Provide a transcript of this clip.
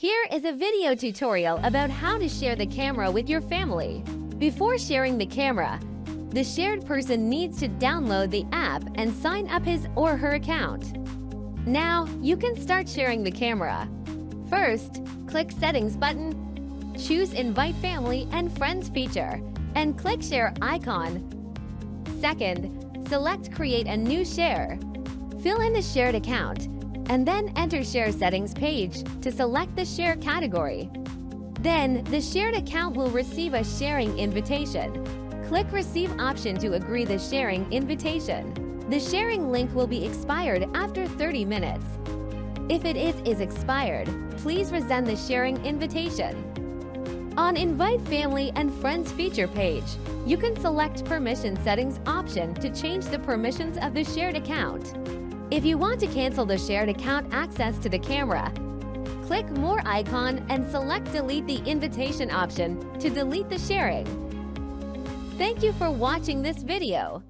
Here is a video tutorial about how to share the camera with your family. Before sharing the camera, the shared person needs to download the app and sign up his or her account. Now, you can start sharing the camera. First, click Settings button, choose Invite Family and Friends feature, and click Share icon. Second, select Create a new share. Fill in the shared account, and then enter Share Settings page to select the share category. Then, the shared account will receive a sharing invitation. Click Receive option to agree the sharing invitation. The sharing link will be expired after 30 minutes. If it is expired, please resend the sharing invitation. On Invite Family and Friends feature page, you can select Permission Settings option to change the permissions of the shared account. If you want to cancel the shared account access to the camera, click More icon and select Delete the Invitation option to delete the sharing. Thank you for watching this video.